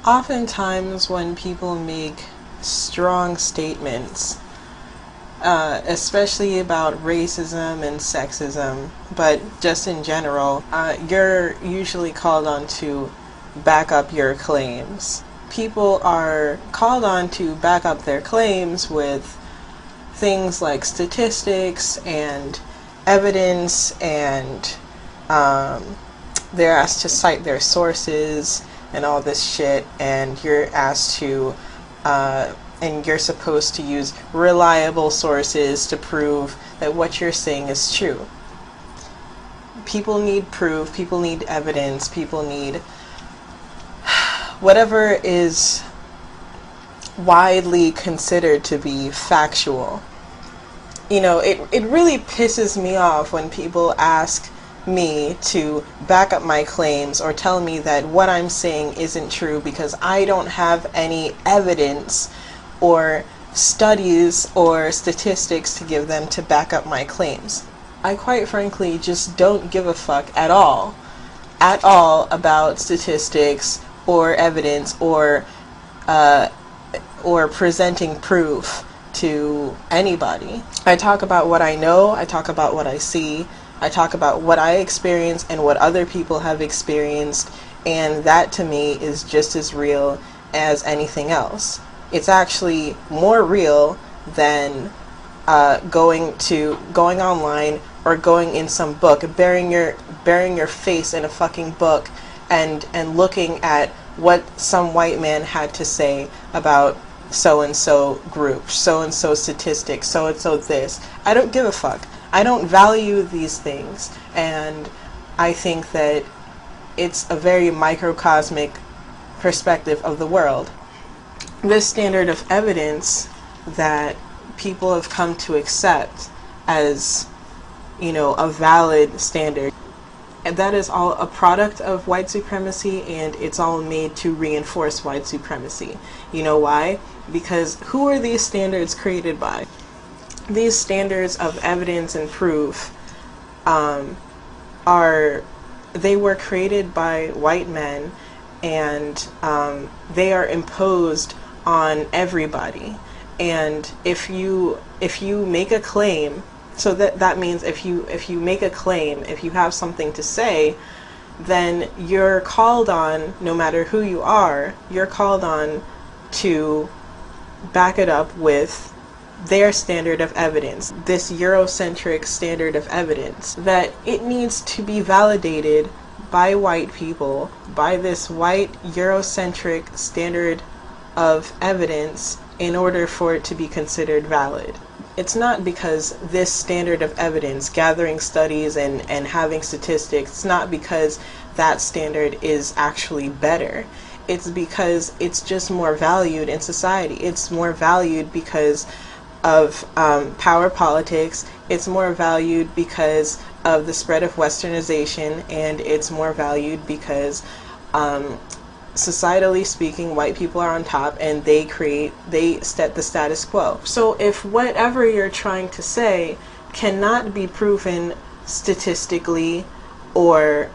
Oftentimes when people make strong statements, especially about racism and sexism, but just in general, you're usually called on to back up your claims. People are called on to back up their claims with things like statistics and evidence, and they're asked to cite their sources and all this shit, and you're asked to and you're supposed to use reliable sources to prove that what you're saying is true. People need proof, people need evidence, people need whatever is widely considered to be factual. You know, it really pisses me off when people ask me to back up my claims or tell me that what I'm saying isn't true because I don't have any evidence or studies or statistics to give them to back up my claims. I quite frankly just don't give a fuck at all about statistics or evidence or presenting proof to anybody. I talk about what I know, I talk about what I see, I talk about what I experience and what other people have experienced, and that to me is just as real as anything else. It's actually more real than going online or going in some book, burying your face in a fucking book and looking at what some white man had to say about so-and-so group, so-and-so statistics, so-and-so this. I don't give a fuck. I don't value these things, and I think that it's a very microcosmic perspective of the world. This standard of evidence that people have come to accept as, you know, a valid standard, and that is all a product of white supremacy, and it's all made to reinforce white supremacy. You know why? Because who are these standards created by? These standards of evidence and proof they were created by white men, and they are imposed on everybody. And if you make a claim, so that means if you make a claim, if you have something to say, then you're called on, no matter who you are, you're called on to back it up with their standard of evidence, this Eurocentric standard of evidence, that it needs to be validated by white people, by this white Eurocentric standard of evidence in order for it to be considered valid. It's not because this standard of evidence, gathering studies and having statistics, it's not because that standard is actually better. It's because it's just more valued in society. It's more valued because of power politics. It's more valued because of the spread of westernization, and it's more valued because societally speaking, white people are on top and they set the status quo. So if whatever you're trying to say cannot be proven statistically or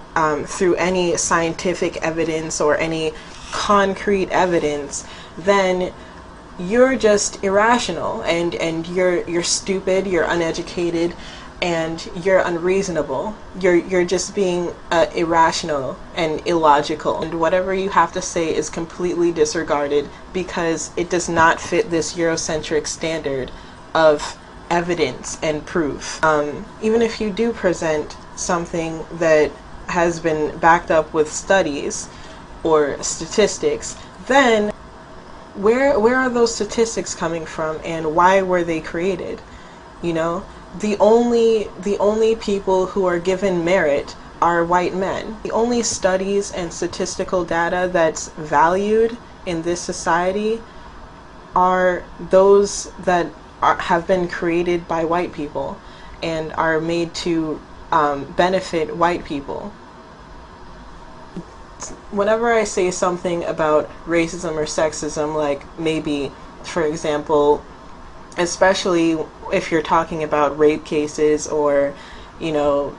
through any scientific evidence or any concrete evidence, then you're just irrational, and you're stupid, you're uneducated, and you're unreasonable. You're just being irrational and illogical, and whatever you have to say is completely disregarded because it does not fit this Eurocentric standard of evidence and proof. Even if you do present something that has been backed up with studies or statistics, then where are those statistics coming from, and why were they created? You know, the only people who are given merit are white men. The only studies and statistical data that's valued in this society are those that have been created by white people and are made to benefit white people. Whenever I say something about racism or sexism, like maybe, for example, especially if you're talking about rape cases or, you know,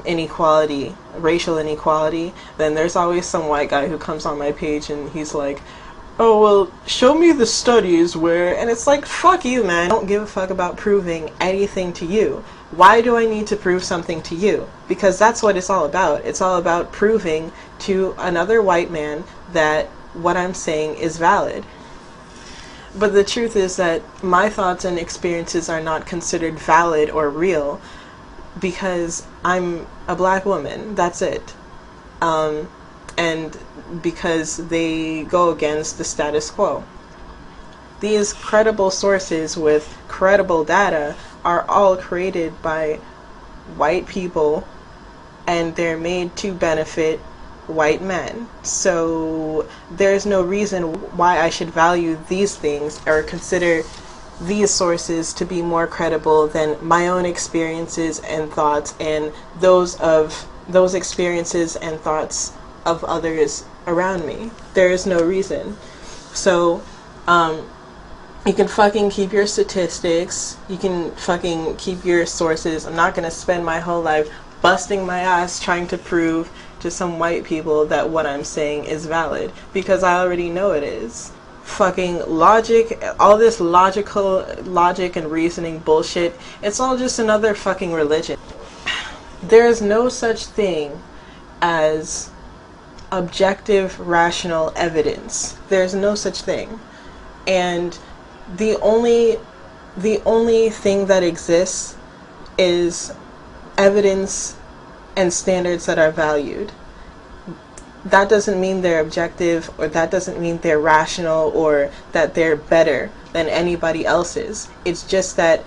inequality, racial inequality, then there's always some white guy who comes on my page and he's like, oh, well, show me the studies where, and it's like, fuck you, man. I don't give a fuck about proving anything to you. Why do I need to prove something to you? Because that's what it's all about. It's all about proving to another white man that what I'm saying is valid. But the truth is that my thoughts and experiences are not considered valid or real because I'm a black woman. That's it. And because they go against the status quo. These credible sources with credible data are all created by white people, and they're made to benefit white men. So there's no reason why I should value these things or consider these sources to be more credible than my own experiences and thoughts and those experiences and thoughts of others around me. There is no reason. So you can fucking keep your statistics, you can fucking keep your sources. I'm not gonna spend my whole life busting my ass trying to prove to some white people that what I'm saying is valid, because I already know it is. Fucking logic, all this logic and reasoning bullshit, it's all just another fucking religion. There is no such thing as objective rational evidence. There's no such thing. And the only thing that exists is evidence and standards that are valued. That doesn't mean they're objective, or that doesn't mean they're rational, or that they're better than anybody else's. It's just that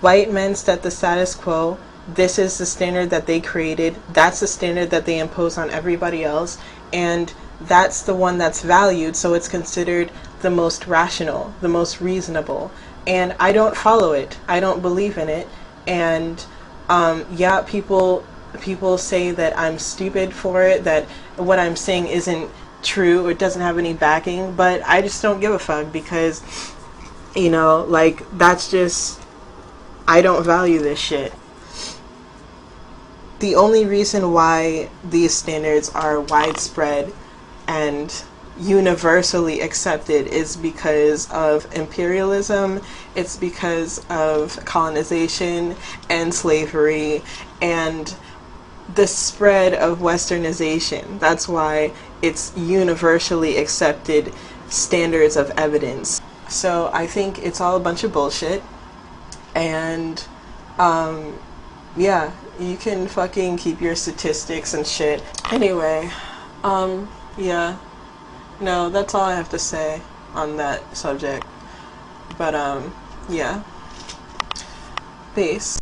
white men set the status quo. This is the standard that they created. That's the standard that they impose on everybody else. And that's the one that's valued, so it's considered the most rational, the most reasonable. And I don't follow it. I don't believe in it. And yeah, people say that I'm stupid for it, that what I'm saying isn't true or it doesn't have any backing, but I just don't give a fuck because, you know, like, that's just, I don't value this shit. The only reason why these standards are widespread and universally accepted is because of imperialism, it's because of colonization and slavery and the spread of westernization. That's why it's universally accepted standards of evidence. So I think it's all a bunch of bullshit, and yeah, you can fucking keep your statistics and shit. Anyway, yeah, no, that's all I have to say on that subject. But yeah, peace.